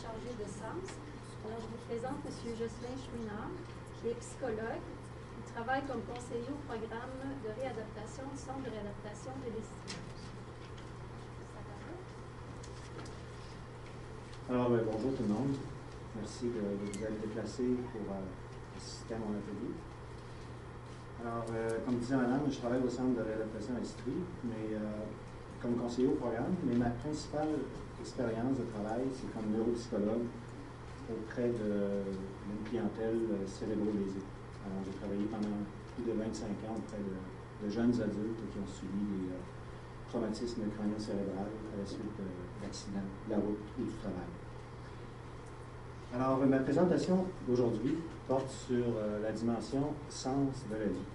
chargé de sens. Alors, je vous présente M. Jocelyn Chouinard, qui est psychologue. Il travaille comme conseiller au programme de réadaptation du Centre de réadaptation des Lestiviances. Alors, bonjour tout le monde. Merci de vous être déplacé pour assister à mon atelier. Alors, comme disait madame, je travaille au Centre de réadaptation Estrie, mais comme conseiller au programme, mais ma principale expérience de travail, c'est comme neuropsychologue auprès d'une clientèle cérébro-lésée. Alors, j'ai travaillé pendant plus de 25 ans auprès de jeunes adultes qui ont subi des traumatismes crânio-cérébral à la suite d'accidents de la route ou du travail. Alors, ma présentation d'aujourd'hui porte sur la dimension sens de la vie.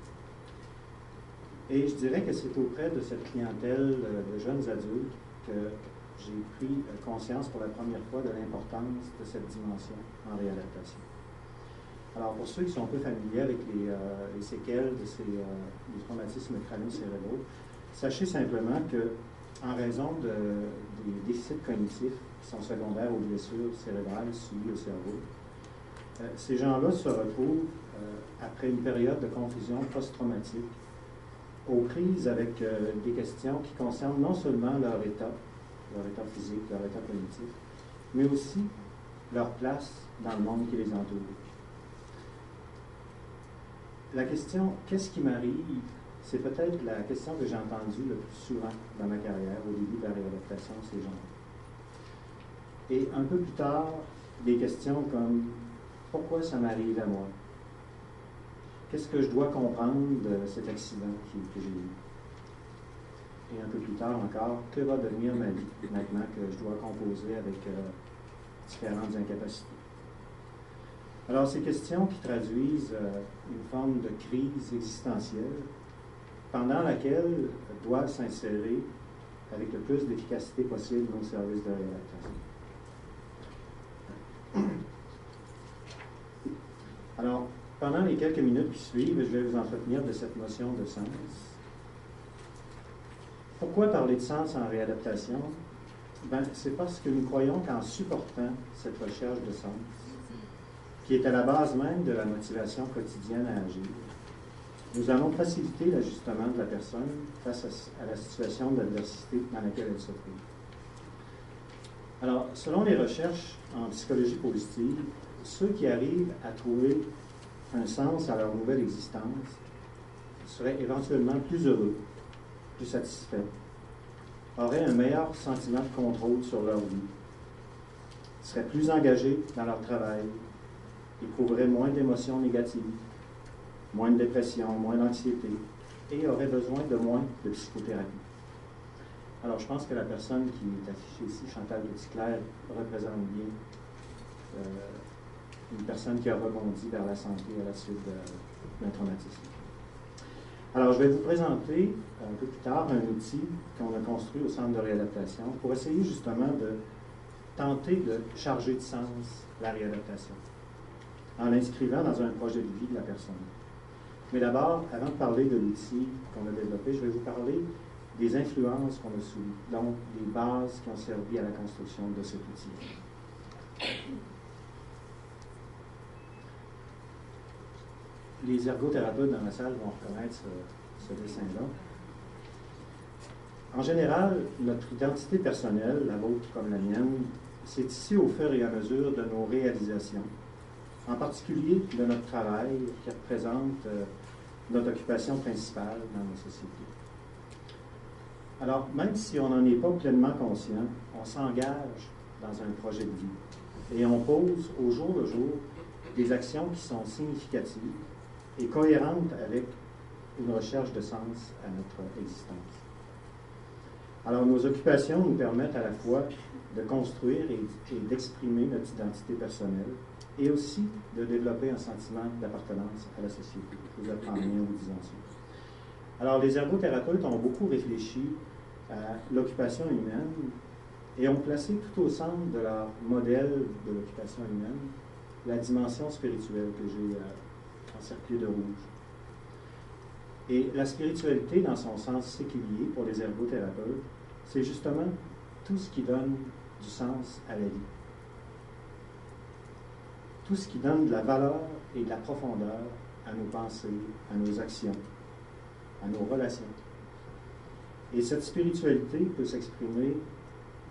Et je dirais que c'est auprès de cette clientèle de jeunes adultes que j'ai pris conscience pour la première fois de l'importance de cette dimension en réadaptation. Alors, pour ceux qui sont un peu familiers avec les séquelles de des traumatismes crânio-cérébraux, sachez simplement que, en raison des déficits cognitifs qui sont secondaires aux blessures cérébrales subies au cerveau, ces gens-là se retrouvent, après une période de confusion post-traumatique, aux prises avec des questions qui concernent non seulement leur état physique, leur état cognitif, mais aussi leur place dans le monde qui les entoure. La question « Qu'est-ce qui m'arrive ?» c'est peut-être la question que j'ai entendue le plus souvent dans ma carrière au début de la réadaptation de ces gens-là. Et un peu plus tard, des questions comme « Pourquoi ça m'arrive à moi? Qu'est-ce que je dois comprendre de cet accident que j'ai eu? » Et un peu plus tard encore, « Que va devenir ma vie maintenant que je dois composer avec différentes incapacités? » Alors, ces questions qui traduisent une forme de crise existentielle pendant laquelle doivent s'insérer avec le plus d'efficacité possible nos services de réadaptation. Alors, pendant les quelques minutes qui suivent, je vais vous entretenir de cette notion de sens. Pourquoi parler de sens en réadaptation? C'est parce que nous croyons qu'en supportant cette recherche de sens, qui est à la base même de la motivation quotidienne à agir, nous allons faciliter l'ajustement de la personne face à la situation d'adversité dans laquelle elle se trouve. Alors, selon les recherches en psychologie positive, ceux qui arrivent à trouver un sens à leur nouvelle existence seraient éventuellement plus heureux, plus satisfaits, auraient un meilleur sentiment de contrôle sur leur vie, seraient plus engagés dans leur travail, éprouveraient moins d'émotions négatives, moins de dépression, moins d'anxiété, et auraient besoin de moins de psychothérapie. Alors, je pense que la personne qui est affichée ici, Chantal Petit-Clair, représente bien une personne qui a rebondi vers la santé à la suite d'un traumatisme. Alors, je vais vous présenter un peu plus tard un outil qu'on a construit au Centre de réadaptation pour essayer justement de tenter de charger de sens la réadaptation en l'inscrivant dans un projet de vie de la personne. Mais d'abord, avant de parler de l'outil qu'on a développé, je vais vous parler des influences qu'on a subies, donc des bases qui ont servi à la construction de cet outil. Les ergothérapeutes dans la salle vont reconnaître ce dessin-là. En général, notre identité personnelle, la vôtre comme la mienne, s'est tissée au fur et à mesure de nos réalisations, en particulier de notre travail qui représente notre occupation principale dans nos sociétés. Alors, même si on n'en est pas pleinement conscient, on s'engage dans un projet de vie et on pose au jour le jour des actions qui sont significatives et cohérentes avec une recherche de sens à notre existence. Alors, nos occupations nous permettent à la fois de construire et d'exprimer notre identité personnelle et aussi de développer un sentiment d'appartenance à la société. Je vous apprends rien en vous disant ça. Alors, les ergothérapeutes ont beaucoup réfléchi à l'occupation humaine et ont placé tout au centre de leur modèle de l'occupation humaine la dimension spirituelle que j'ai encerclée de rouge. Et la spiritualité, dans son sens séculier pour les ergothérapeutes, c'est justement tout ce qui donne du sens à la vie. tout ce qui donne de la valeur et de la profondeur à nos pensées, à nos actions, à nos relations. Et cette spiritualité peut s'exprimer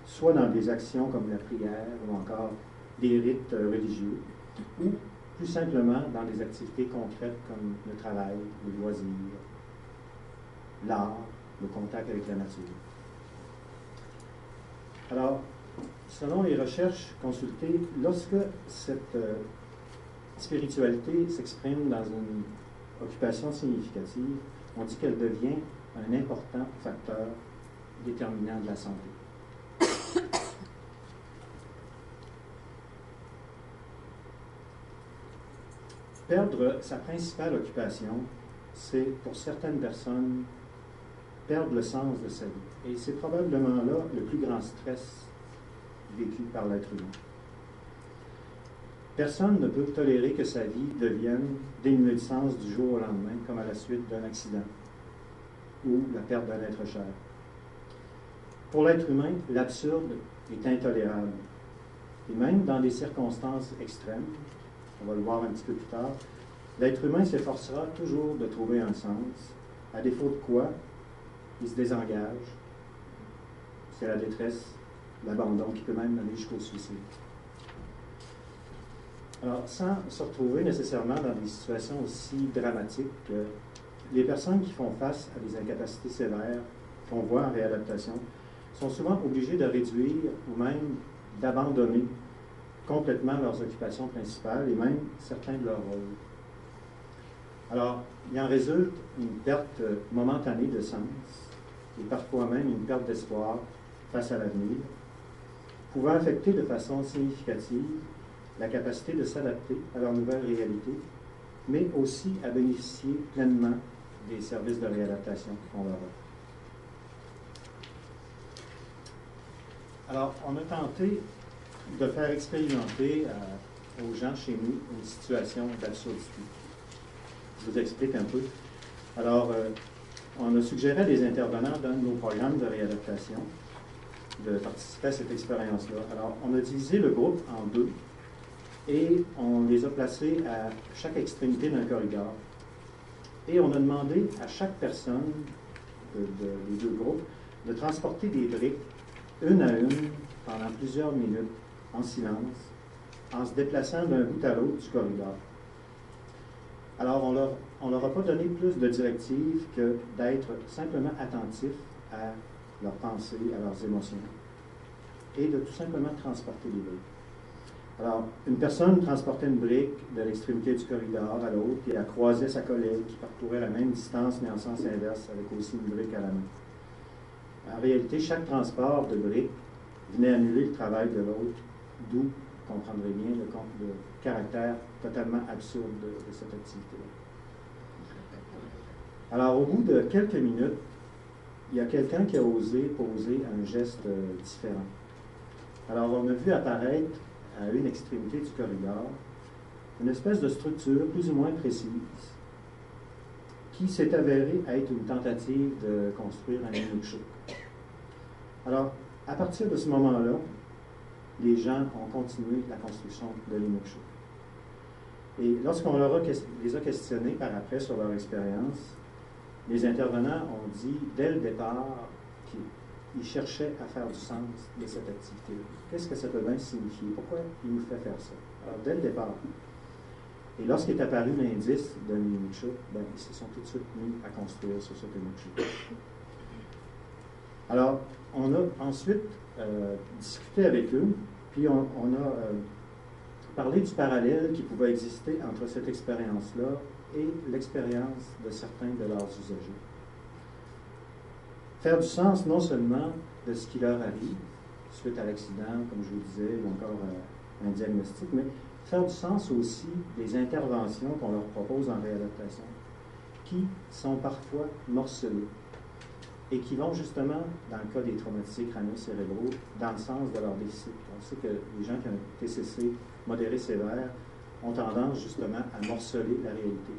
soit dans des actions comme la prière ou encore des rites religieux, ou plus simplement dans des activités concrètes comme le travail, les loisirs, l'art, le contact avec la nature. Alors, selon les recherches consultées, lorsque cette spiritualité s'exprime dans une occupation significative, on dit qu'elle devient un important facteur déterminant de la santé. Perdre sa principale occupation, c'est pour certaines personnes perdre le sens de sa vie. Et c'est probablement là le plus grand stress vécu par l'être humain. Personne ne peut tolérer que sa vie devienne dénuée de sens du jour au lendemain, comme à la suite d'un accident ou la perte d'un être cher. Pour l'être humain, l'absurde est intolérable. Et même dans des circonstances extrêmes, on va le voir un petit peu plus tard, l'être humain s'efforcera toujours de trouver un sens, à défaut de quoi il se désengage. C'est la détresse, l'abandon qui peut même aller jusqu'au suicide. Alors, sans se retrouver nécessairement dans des situations aussi dramatiques, les personnes qui font face à des incapacités sévères, font voie en réadaptation, sont souvent obligées de réduire ou même d'abandonner complètement leurs occupations principales et même certains de leurs rôles. Alors, il en résulte une perte momentanée de sens et parfois même une perte d'espoir face à l'avenir, pouvant affecter de façon significative la capacité de s'adapter à leur nouvelle réalité, mais aussi à bénéficier pleinement des services de réadaptation qu'on leur offre. Alors, on a tenté de faire expérimenter aux gens chez nous une situation d'absurdité. Je vous explique un peu. Alors, on a suggéré à des intervenants dans nos programmes de réadaptation de participer à cette expérience-là. Alors, on a divisé le groupe en deux et on les a placés à chaque extrémité d'un corridor. Et on a demandé à chaque personne des deux groupes de transporter des briques, une à une, pendant plusieurs minutes, en silence, en se déplaçant d'un bout à l'autre du corridor. Alors, on leur a pas donné plus de directives que d'être simplement attentif à leurs pensées, à leurs émotions, et de tout simplement transporter des briques. Alors, une personne transportait une brique de l'extrémité du corridor à l'autre, puis elle croisait sa collègue qui parcourait la même distance, mais en sens inverse, avec aussi une brique à la main. En réalité, chaque transport de briques venait annuler le travail de l'autre, d'où vous comprendrez bien le caractère totalement absurde de cette activité-là. Alors, au bout de quelques minutes, il y a quelqu'un qui a osé poser un geste différent. Alors, on a vu apparaître à une extrémité du corridor une espèce de structure plus ou moins précise qui s'est avérée être une tentative de construire un inukshuk. Alors, à partir de ce moment-là, les gens ont continué la construction de l'inukshuk. Et lorsqu'on les a questionnés par après sur leur expérience, les intervenants ont dit dès le départ qu'ils cherchaient à faire du sens de cette activité-là. Qu'est-ce que ça peut bien signifier? Pourquoi il nous fait faire ça? Alors, dès le départ. Et lorsqu'est apparu l'indice de l'inukshuk, ils se sont tout de suite mis à construire sur cet inukshuk. Alors, on a ensuite discuté avec eux, puis on a parlé du parallèle qui pouvait exister entre cette expérience-là et l'expérience de certains de leurs usagers. Faire du sens non seulement de ce qui leur arrive, suite à l'accident, comme je vous disais, ou encore un diagnostic, mais faire du sens aussi des interventions qu'on leur propose en réadaptation, qui sont parfois morcelées et qui vont justement, dans le cas des traumatisés crânio-cérébraux, dans le sens de leur déficit. On sait que les gens qui ont un TCC modéré sévère ont tendance justement à morceler la réalité.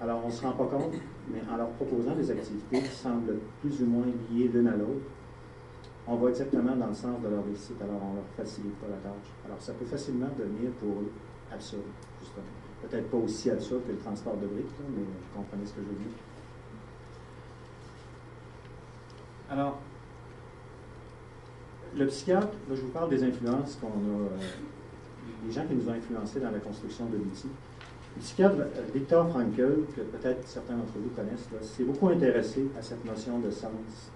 Alors, on ne se rend pas compte, mais en leur proposant des activités qui semblent plus ou moins liées l'une à l'autre, on va exactement dans le sens de leur déficit, alors on ne leur facilite pas la tâche. Alors, ça peut facilement devenir pour eux absurde, justement. Peut-être pas aussi absurde que le transport de briques, là, mais vous comprenez ce que je veux dire. Alors, le psychiatre, là, je vous parle des influences qu'on a, des gens qui nous ont influencés dans la construction de l'outil. Le psychiatre Viktor Frankl, que peut-être certains d'entre vous connaissent, s'est beaucoup intéressé à cette notion de sens,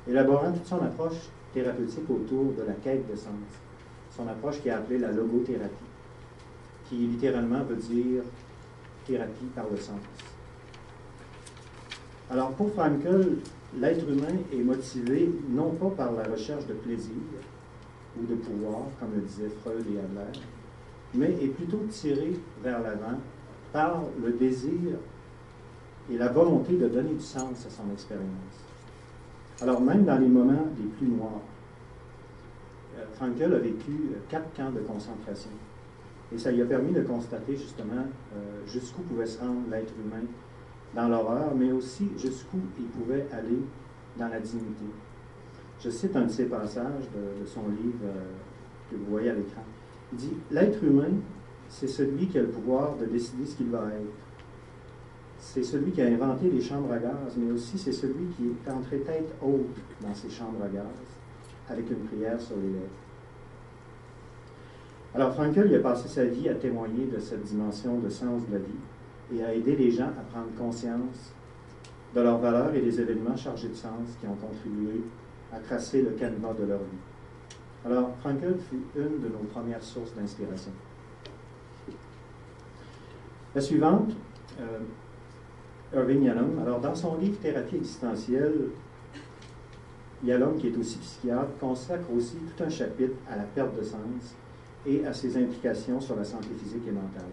élaborant toute son approche thérapeutique autour de la quête de sens. Son approche qui est appelée la logothérapie, qui littéralement veut dire thérapie par le sens. Alors, pour Frankl, l'être humain est motivé non pas par la recherche de plaisir ou de pouvoir, comme le disaient Freud et Adler, mais est plutôt tiré vers l'avant par le désir et la volonté de donner du sens à son expérience. Alors, même dans les moments les plus noirs, Frankl a vécu 4 camps de concentration. Et ça lui a permis de constater justement jusqu'où pouvait se rendre l'être humain dans l'horreur, mais aussi jusqu'où il pouvait aller dans la dignité. Je cite un de ces passages de son livre que vous voyez à l'écran. Il dit « L'être humain, c'est celui qui a le pouvoir de décider ce qu'il va être. C'est celui qui a inventé les chambres à gaz, mais aussi c'est celui qui est entré tête haute dans ces chambres à gaz, avec une prière sur les lèvres. » Alors, Frankl, il a passé sa vie à témoigner de cette dimension de sens de la vie et à aider les gens à prendre conscience de leurs valeurs et des événements chargés de sens qui ont contribué à tracer le canevas de leur vie. Alors, Frankl fut une de nos premières sources d'inspiration. La suivante, Irving Yalom. Alors, dans son livre Thérapie existentielle, Yalom, qui est aussi psychiatre, consacre aussi tout un chapitre à la perte de sens et à ses implications sur la santé physique et mentale.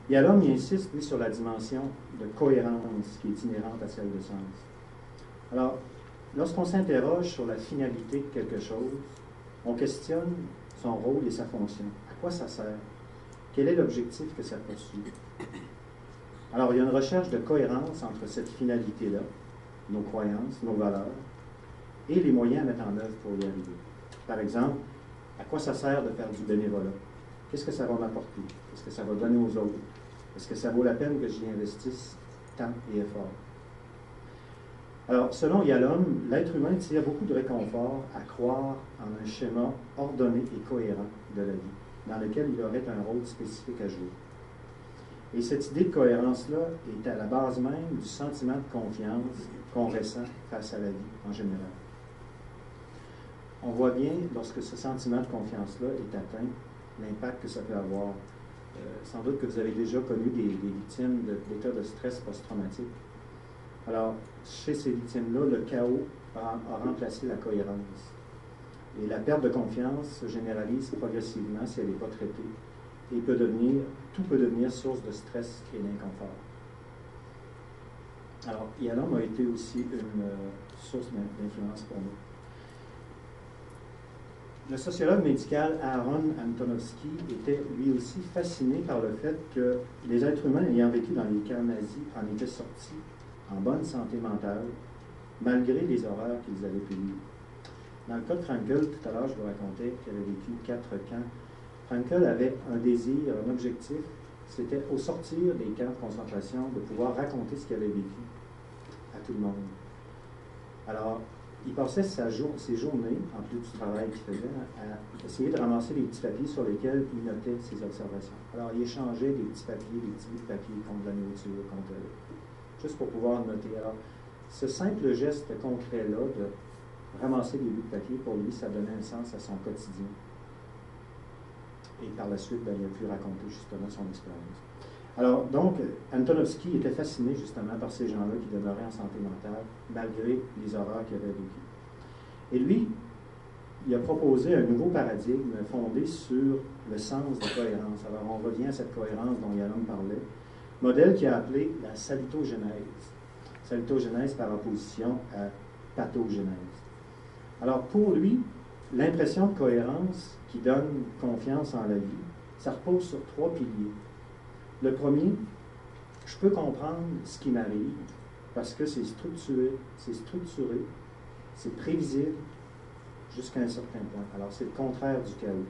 Yalom y insiste, lui, sur la dimension de cohérence qui est inhérente à celle de sens. Alors, lorsqu'on s'interroge sur la finalité de quelque chose, on questionne son rôle et sa fonction. À quoi ça sert? Quel est l'objectif que ça poursuit? Alors, il y a une recherche de cohérence entre cette finalité-là, nos croyances, nos valeurs, et les moyens à mettre en œuvre pour y arriver. Par exemple, à quoi ça sert de faire du bénévolat? Qu'est-ce que ça va m'apporter? Qu'est-ce que ça va donner aux autres? Est-ce que ça vaut la peine que j'y investisse temps et effort? Alors, selon Yalom, l'être humain tire beaucoup de réconfort à croire en un schéma ordonné et cohérent de la vie, dans lequel il aurait un rôle spécifique à jouer. Et cette idée de cohérence-là est à la base même du sentiment de confiance qu'on ressent face à la vie en général. On voit bien, lorsque ce sentiment de confiance-là est atteint, l'impact que ça peut avoir. Sans doute que vous avez déjà connu des victimes d'états de stress post-traumatique. Alors, chez ces victimes-là, le chaos a remplacé la cohérence. Et la perte de confiance se généralise progressivement si elle n'est pas traitée. Et tout peut devenir source de stress et d'inconfort. Alors, Yalom a été aussi une source d'influence pour nous. Le sociologue médical Aaron Antonovsky était lui aussi fasciné par le fait que les êtres humains ayant vécu dans les camps nazis en étaient sortis en bonne santé mentale, malgré les horreurs qu'ils avaient pu vivre. Dans le cas de Frankl, tout à l'heure, je vous racontais qu'il avait vécu 4 camps. Frankl avait un désir, un objectif, c'était au sortir des camps de concentration de pouvoir raconter ce qu'il avait vécu à tout le monde. Alors, il passait ses journées, en plus du travail qu'il faisait, à essayer de ramasser des petits papiers sur lesquels il notait ses observations. Alors, il échangeait des petits papiers, des petits bouts de papier contre la nourriture, juste pour pouvoir noter. Alors, ce simple geste concret-là de ramasser des bouts de papier, pour lui, ça donnait un sens à son quotidien. Et par la suite, il a pu raconter justement son expérience. Alors, donc, Antonovsky était fasciné justement par ces gens-là qui demeuraient en santé mentale, malgré les horreurs qu'ils avaient vécues. Et lui, il a proposé un nouveau paradigme fondé sur le sens de cohérence. Alors, on revient à cette cohérence dont Yalom parlait, modèle qu'il a appelé la salutogénèse. Salutogénèse par opposition à pathogénèse. Alors, pour lui, l'impression de cohérence qui donne confiance en la vie, ça repose sur 3 piliers. Le premier, je peux comprendre ce qui m'arrive parce que c'est structuré, c'est prévisible jusqu'à un certain point. Alors, c'est le contraire du chaos.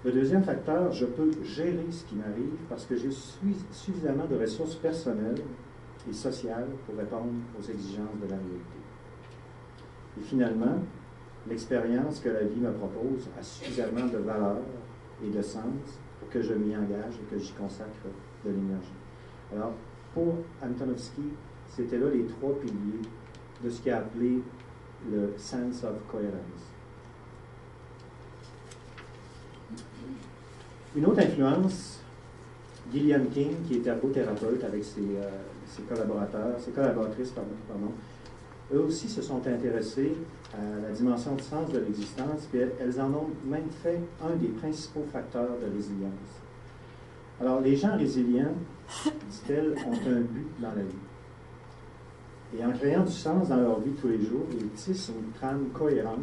Le deuxième facteur, je peux gérer ce qui m'arrive parce que j'ai suffisamment de ressources personnelles et sociales pour répondre aux exigences de la réalité. Et finalement, l'expérience que la vie me propose a suffisamment de valeur et de sens pour que je m'y engage et que j'y consacre de l'énergie. Alors, pour Antonovsky, c'était là les trois piliers de ce qu'il a appelé le sense of coherence. Une autre influence, Gillian King, qui est ergothérapeute avec ses collaboratrices, eux aussi se sont intéressés à la dimension de sens de l'existence, puis elles en ont même fait un des principaux facteurs de résilience. Alors, les gens résilients, dit-elle, ont un but dans la vie. Et en créant du sens dans leur vie tous les jours, ils tissent une trame cohérente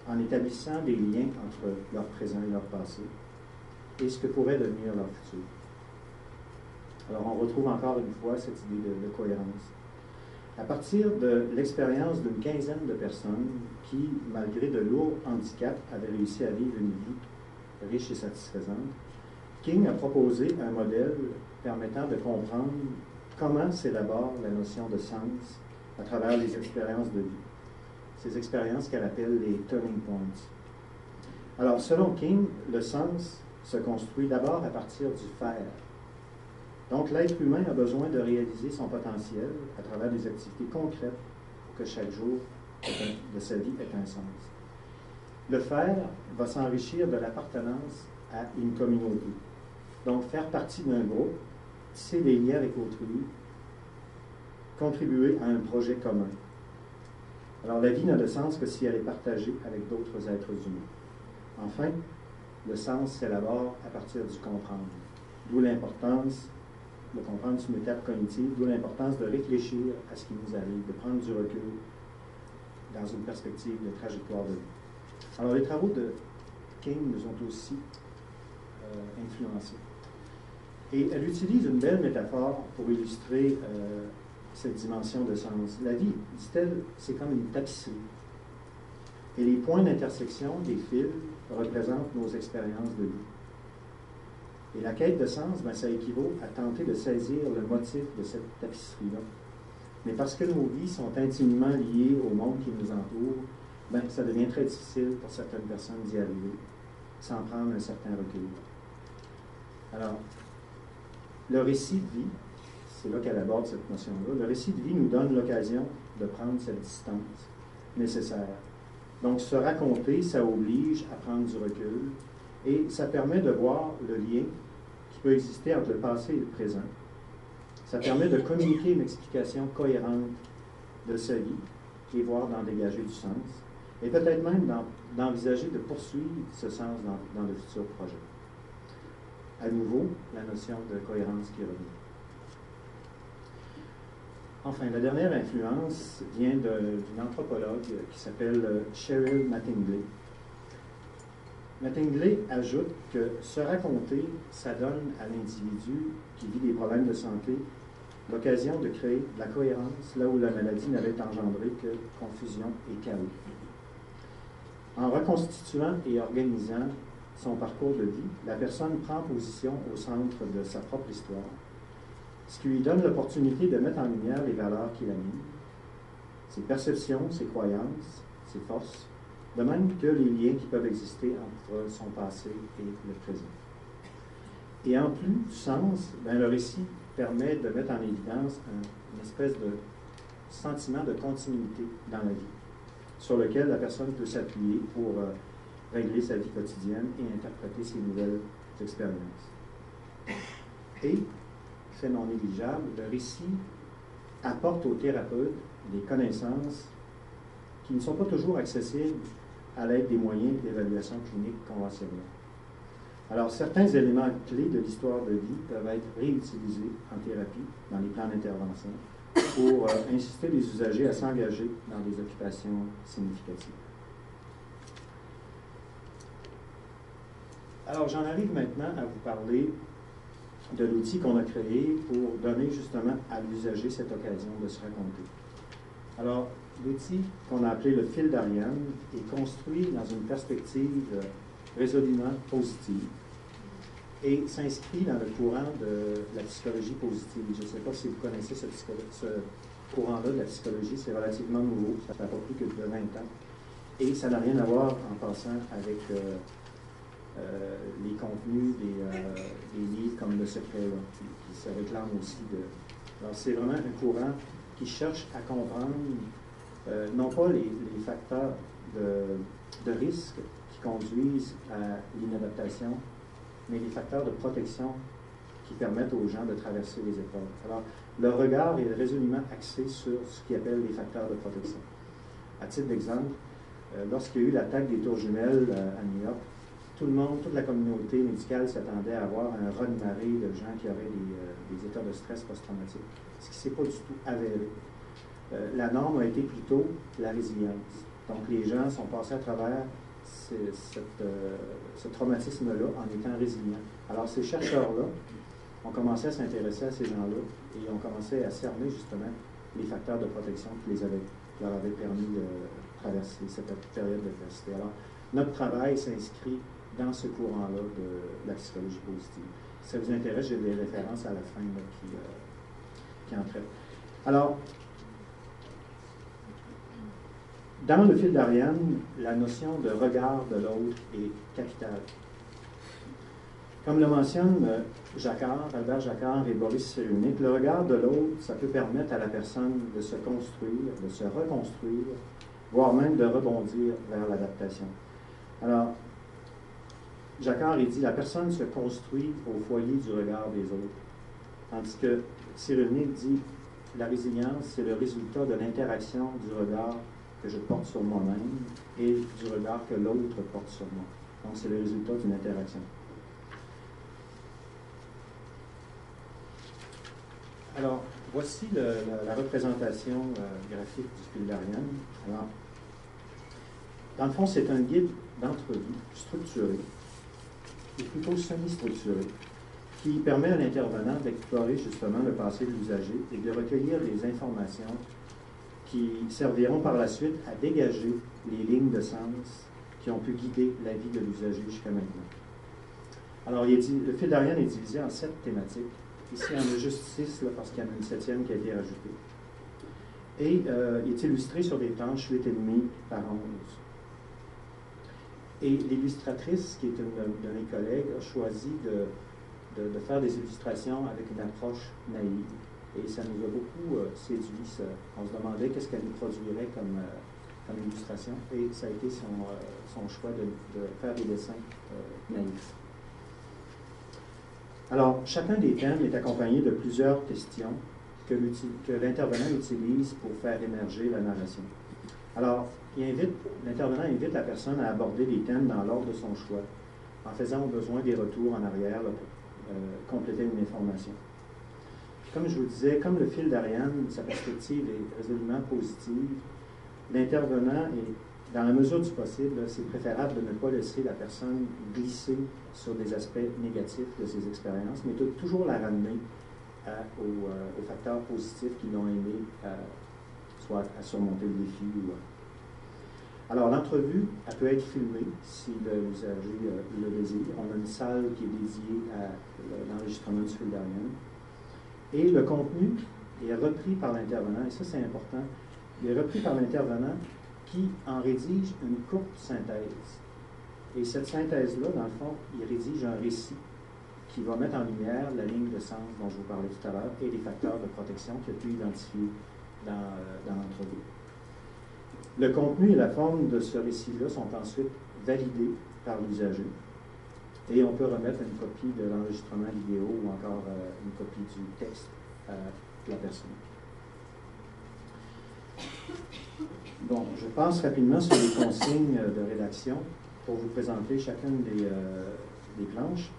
en établissant des liens entre leur présent et leur passé et ce que pourrait devenir leur futur. Alors, on retrouve encore une fois cette idée de cohérence. À partir de l'expérience d'une quinzaine de personnes qui, malgré de lourds handicaps, avaient réussi à vivre une vie riche et satisfaisante, King a proposé un modèle permettant de comprendre comment s'élabore la notion de sens à travers les expériences de vie. Ces expériences qu'elle appelle les turning points. Alors, selon King, le sens se construit d'abord à partir du faire. Donc, l'être humain a besoin de réaliser son potentiel à travers des activités concrètes pour que chaque jour de sa vie ait un sens. Le faire va s'enrichir de l'appartenance à une communauté. Donc, faire partie d'un groupe, tisser des liens avec autrui, contribuer à un projet commun. Alors, la vie n'a de sens que si elle est partagée avec d'autres êtres humains. Enfin, le sens s'élabore à partir du comprendre. D'où l'importance de comprendre une étape cognitive, d'où l'importance de réfléchir à ce qui nous arrive, de prendre du recul dans une perspective de trajectoire de vie. Alors, les travaux de King nous ont aussi influencés. Et elle utilise une belle métaphore pour illustrer cette dimension de sens. La vie, dit-elle, c'est comme une tapisserie. Et les points d'intersection des fils représentent nos expériences de vie. Et la quête de sens, ça équivaut à tenter de saisir le motif de cette tapisserie-là. Mais parce que nos vies sont intimement liées au monde qui nous entoure, ça devient très difficile pour certaines personnes d'y arriver, sans prendre un certain recul. Alors, le récit de vie, c'est là qu'elle aborde cette notion-là, le récit de vie nous donne l'occasion de prendre cette distance nécessaire. Donc, se raconter, ça oblige à prendre du recul et ça permet de voir le lien qui peut exister entre le passé et le présent. Ça permet de communiquer une explication cohérente de sa vie et voir d'en dégager du sens et peut-être même d'envisager de poursuivre ce sens dans de futurs projets. À nouveau, la notion de cohérence qui revient. Enfin, la dernière influence vient d'une anthropologue qui s'appelle Cheryl Mattingley. Mattingley ajoute que se raconter, ça donne à l'individu qui vit des problèmes de santé l'occasion de créer de la cohérence là où la maladie n'avait engendré que confusion et chaos. En reconstituant et organisant son parcours de vie, la personne prend position au centre de sa propre histoire, ce qui lui donne l'opportunité de mettre en lumière les valeurs qui l'animent, ses perceptions, ses croyances, ses forces, de même que les liens qui peuvent exister entre son passé et le présent. Et en plus du sens, le récit permet de mettre en évidence une espèce de sentiment de continuité dans la vie, sur lequel la personne peut s'appuyer pour régler sa vie quotidienne et interpréter ses nouvelles expériences. Et, fait non négligeable, le récit apporte aux thérapeutes des connaissances qui ne sont pas toujours accessibles à l'aide des moyens d'évaluation clinique conventionnels. Alors, certains éléments clés de l'histoire de vie peuvent être réutilisés en thérapie, dans les plans d'intervention, pour inciter les usagers à s'engager dans des occupations significatives. Alors, j'en arrive maintenant à vous parler de l'outil qu'on a créé pour donner justement à l'usager cette occasion de se raconter. Alors, l'outil qu'on a appelé le fil d'Ariane est construit dans une perspective résolument positive et s'inscrit dans le courant de la psychologie positive. Je ne sais pas si vous connaissez ce courant-là de la psychologie, c'est relativement nouveau, ça n'a pas plus que de 20 ans. Et ça n'a rien à voir, en passant, avec les contenus des livres comme Le Secret, là, qui se réclament aussi de... Alors, c'est vraiment un courant qui cherche à comprendre, non pas les facteurs de risque qui conduisent à l'inadaptation, mais les facteurs de protection qui permettent aux gens de traverser les épreuves. Alors, le regard est résolument axé sur ce qu'il appelle les facteurs de protection. À titre d'exemple, lorsqu'il y a eu l'attaque des tours jumelles à New York, tout le monde, toute la communauté médicale s'attendait à avoir un raz-de-marée de gens qui auraient des états de stress post-traumatique, ce qui ne s'est pas du tout avéré. La norme a été plutôt la résilience. Donc, les gens sont passés à travers ce traumatisme-là en étant résilients. Alors, ces chercheurs-là ont commencé à s'intéresser à ces gens-là et ont commencé à cerner justement les facteurs de protection qui leur avaient permis de traverser cette période d'adversité. Alors, notre travail s'inscrit dans ce courant-là de la psychologie positive. Si ça vous intéresse, j'ai des références à la fin là, qui en traitent. Alors, dans le fil d'Ariane, la notion de regard de l'autre est capitale. Comme le mentionnent Albert Jacquard et Boris Cyrulnik, le regard de l'autre, ça peut permettre à la personne de se construire, de se reconstruire, voire même de rebondir vers l'adaptation. Alors, Jacquard, il dit, la personne se construit au foyer du regard des autres. Tandis que Cyrulnik dit, la résilience, c'est le résultat de l'interaction du regard que je porte sur moi-même et du regard que l'autre porte sur moi. Donc, c'est le résultat d'une interaction. Alors, voici la représentation graphique du fil d'Ariane. Alors, dans le fond, c'est un guide d'entrevue structuré, et plutôt semi-structuré, qui permet à l'intervenant d'explorer justement le passé de l'usager et de recueillir les informations qui serviront par la suite à dégager les lignes de sens qui ont pu guider la vie de l'usager jusqu'à maintenant. Alors, le fil d'Ariane est divisé en 7 thématiques. Ici, il y en a juste 6, là, parce qu'il y en a une 7e qui a été rajoutée. Et il est illustré sur des planches 8,5 par 11. Et l'illustratrice, qui est une de mes collègues, a choisi de faire des illustrations avec une approche naïve. Et ça nous a beaucoup séduit. On se demandait qu'est-ce qu'elle nous produirait comme illustration. Et ça a été son choix de faire des dessins naïfs. Alors, chacun des thèmes est accompagné de plusieurs questions que l'intervenant utilise pour faire émerger la narration. Alors, l'intervenant invite la personne à aborder les thèmes dans l'ordre de son choix, en faisant au besoin des retours en arrière là, pour compléter une information. Comme je vous disais, comme le fil d'Ariane, sa perspective est résolument positive, l'intervenant est, dans la mesure du possible, c'est préférable de ne pas laisser la personne glisser sur des aspects négatifs de ses expériences, mais de toujours la ramener aux facteurs positifs qui l'ont aidé soit à surmonter le défi. Alors, l'entrevue, elle peut être filmée si l'usager le désire. On a une salle qui est dédiée à l'enregistrement du fil d'Ariane. Et le contenu est repris par l'intervenant, et ça c'est important, il est repris par l'intervenant qui en rédige une courte synthèse. Et cette synthèse-là, dans le fond, il rédige un récit qui va mettre en lumière la ligne de sens dont je vous parlais tout à l'heure et les facteurs de protection qu'il a pu identifier dans l'entrevue. Le contenu et la forme de ce récit-là sont ensuite validés par l'usager. Et on peut remettre une copie de l'enregistrement vidéo ou encore une copie du texte à la personne. Bon, je passe rapidement sur les consignes de rédaction pour vous présenter chacune des planches.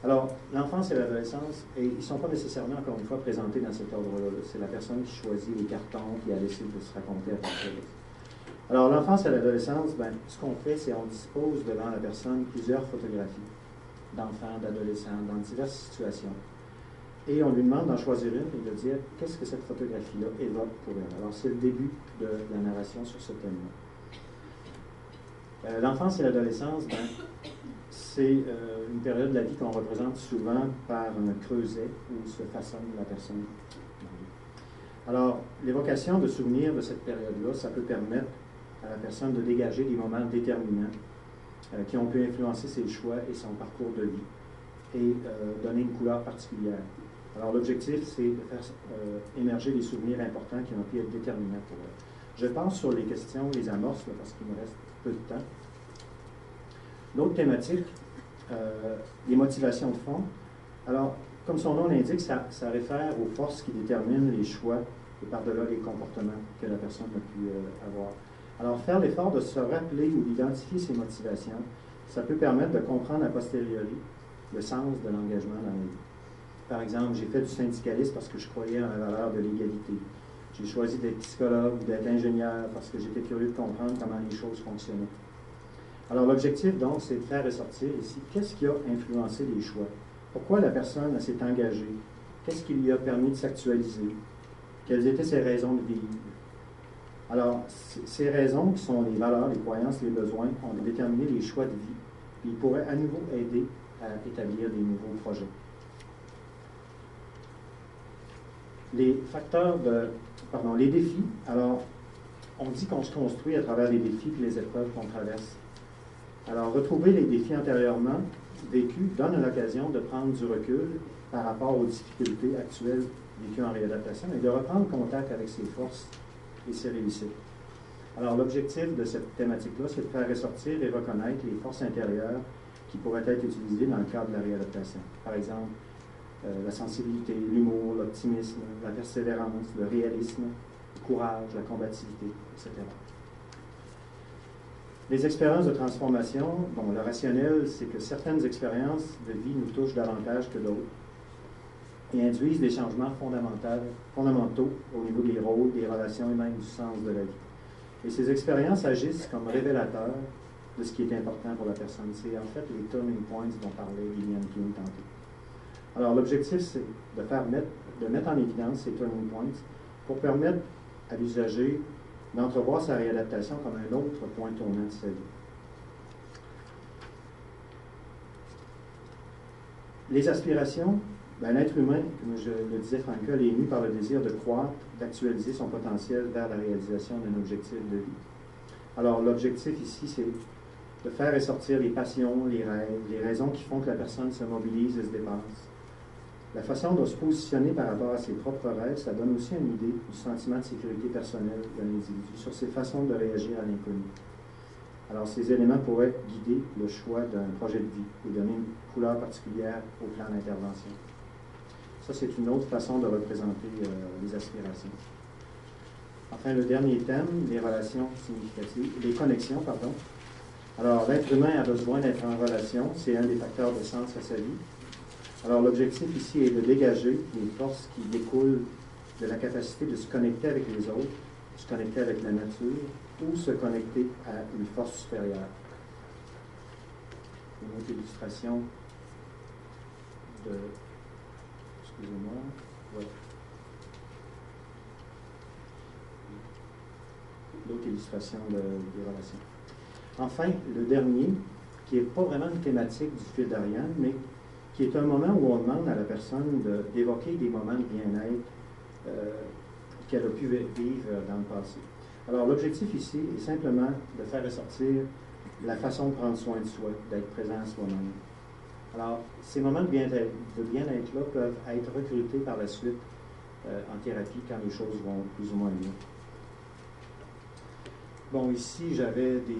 Alors, l'enfance et l'adolescence, ils ne sont pas nécessairement, encore une fois, présentés dans cet ordre-là. C'est la personne qui choisit les cartons, qui a décidé de se raconter à partir de ça. Alors, l'enfance et l'adolescence, ce qu'on fait, c'est qu'on dispose devant la personne plusieurs photographies d'enfants, d'adolescents, dans diverses situations. Et on lui demande d'en choisir une et de dire qu'est-ce que cette photographie-là évoque pour elle. Alors, c'est le début de la narration sur ce thème-là. L'enfance et l'adolescence, ben, c'est une période de la vie qu'on représente souvent par un creuset où se façonne la personne. Alors, l'évocation de souvenirs de cette période-là, ça peut permettre à la personne de dégager des moments déterminants qui ont pu influencer ses choix et son parcours de vie et donner une couleur particulière. Alors, l'objectif, c'est de faire émerger des souvenirs importants qui ont pu être déterminants pour elle. Je passe sur les questions, les amorces, là, parce qu'il me reste peu de temps. L'autre thématique, les motivations de fond. Alors, comme son nom l'indique, ça réfère aux forces qui déterminent les choix et par-delà les comportements que la personne a pu avoir. Alors, faire l'effort de se rappeler ou d'identifier ses motivations, ça peut permettre de comprendre a posteriori le sens de l'engagement dans la vie. Par exemple, j'ai fait du syndicalisme parce que je croyais en la valeur de l'égalité. J'ai choisi d'être psychologue ou d'être ingénieur parce que j'étais curieux de comprendre comment les choses fonctionnaient. Alors, l'objectif, donc, c'est de faire ressortir ici qu'est-ce qui a influencé les choix. Pourquoi la personne s'est engagée? Qu'est-ce qui lui a permis de s'actualiser? Quelles étaient ses raisons de vivre? Alors, ces raisons qui sont les valeurs, les croyances, les besoins, ont déterminé les choix de vie. Puis ils pourraient à nouveau aider à établir des nouveaux projets. Les facteurs les défis. Alors, on dit qu'on se construit à travers les défis et les épreuves qu'on traverse. Alors, retrouver les défis antérieurement vécus donne l'occasion de prendre du recul par rapport aux difficultés actuelles vécues en réadaptation et de reprendre contact avec ses forces et ses réussites. Alors, l'objectif de cette thématique-là, c'est de faire ressortir et reconnaître les forces intérieures qui pourraient être utilisées dans le cadre de la réadaptation. Par exemple, la sensibilité, l'humour, l'optimisme, la persévérance, le réalisme, le courage, la combativité, etc. Les expériences de transformation, bon, le rationnel, c'est que certaines expériences de vie nous touchent davantage que d'autres et induisent des changements fondamentaux au niveau des rôles, des relations et même du sens de la vie. Et ces expériences agissent comme révélateurs de ce qui est important pour la personne. C'est en fait les turning points dont parlait Liliane King tantôt. Alors, l'objectif, c'est de mettre en évidence ces turning points pour permettre à l'usager d'entrevoir sa réadaptation comme un autre point tournant de sa vie. Les aspirations, l'être humain, comme je le disais Frankel, est ému par le désir de croître, d'actualiser son potentiel vers la réalisation d'un objectif de vie. Alors, l'objectif ici, c'est de faire ressortir les passions, les rêves, les raisons qui font que la personne se mobilise et se dépasse. La façon de se positionner par rapport à ses propres rêves, ça donne aussi une idée du sentiment de sécurité personnelle de l'individu sur ses façons de réagir à l'inconnu. Alors, ces éléments pourraient guider le choix d'un projet de vie et donner une couleur particulière au plan d'intervention. Ça, c'est une autre façon de représenter les aspirations. Enfin, le dernier thème, les relations significatives, les connexions, pardon. Alors, l'être humain a besoin d'être en relation, c'est un des facteurs de sens à sa vie. Alors, l'objectif ici est de dégager les forces qui découlent de la capacité de se connecter avec les autres, se connecter avec la nature ou se connecter à une force supérieure. Une autre illustration de... Excusez-moi. Ouais. L'autre illustration des relations. Enfin, le dernier, qui n'est pas vraiment une thématique du fil d'Ariane, mais qui est un moment où on demande à la personne d'évoquer des moments de bien-être qu'elle a pu vivre dans le passé. Alors, l'objectif ici est simplement de faire ressortir la façon de prendre soin de soi, d'être présent à soi-même. Alors, ces moments de bien-être-là peuvent être recrutés par la suite en thérapie quand les choses vont plus ou moins mieux. Bon, ici, j'avais des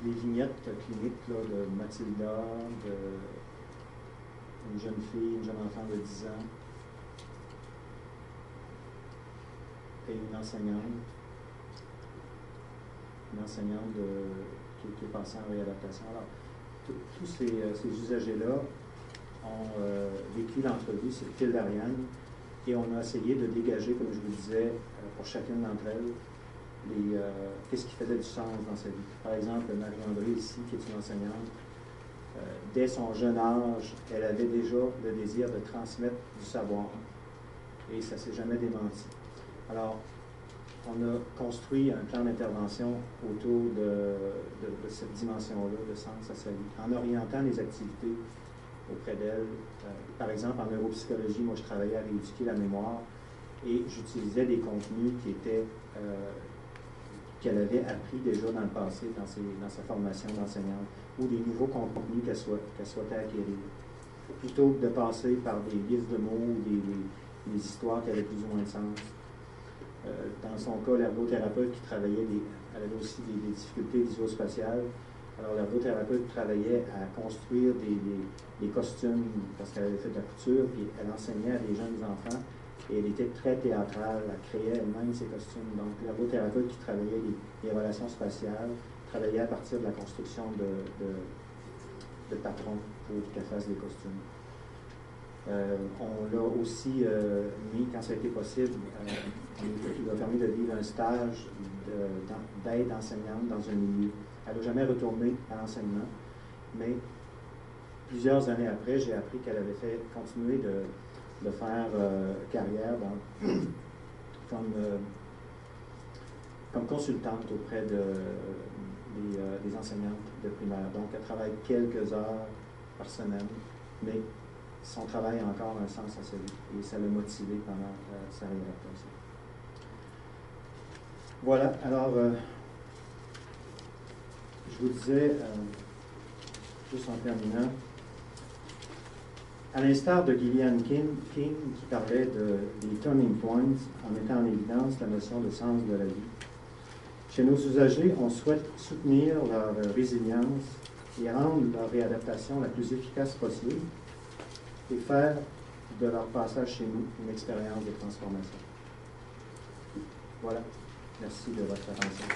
vignettes cliniques là, de Mathilda, une jeune fille, une jeune enfant de 10 ans, et une enseignante qui est passée en réadaptation. Alors, tous ces usagers-là ont vécu l'entrevue, c'est le fil d'Ariane, et on a essayé de dégager, comme je vous disais, pour chacune d'entre elles, qu'est-ce qui faisait du sens dans sa vie. Par exemple, Marie-André ici, qui est une enseignante, dès son jeune âge, elle avait déjà le désir de transmettre du savoir, et ça ne s'est jamais démenti. Alors, on a construit un plan d'intervention autour de cette dimension-là de sens à sa vie, en orientant les activités auprès d'elle. Par exemple, en neuropsychologie, moi je travaillais à rééduquer la mémoire et j'utilisais des contenus qui étaient qu'elle avait appris déjà dans le passé, dans sa formation d'enseignante, ou des nouveaux contenus qu'elle souhaitait acquérir. Plutôt que de passer par des listes de mots ou des histoires qui avaient plus ou moins de sens. Dans son cas, l'ergothérapeute qui travaillait, elle avait aussi des difficultés visuospatiales. Alors, l'ergothérapeute travaillait à construire des costumes parce qu'elle avait fait de la couture, puis elle enseignait à des jeunes enfants. Et elle était très théâtrale, elle créait elle-même ses costumes. Donc, l'ergothérapeute qui travaillait les relations spatiales, travaillait à partir de la construction de patrons pour qu'elle fasse des costumes. On l'a aussi mis, quand ça a été possible, il a permis de vivre un stage d'aide enseignante dans un milieu. Elle n'a jamais retourné à l'enseignement, mais plusieurs années après, j'ai appris qu'elle avait continué de faire carrière comme consultante auprès des enseignantes de primaire. Donc, elle travaille quelques heures par semaine, mais son travail a encore un sens à sa vie et ça l'a motivé pendant sa réadaptation. Voilà, alors, je vous disais, juste en terminant, à l'instar de Gillian King qui parlait des turning points en mettant en évidence la notion de sens de la vie, chez nos usagers, on souhaite soutenir leur résilience et rendre leur réadaptation la plus efficace possible et faire de leur passage chez nous une expérience de transformation. Voilà. Merci de votre attention.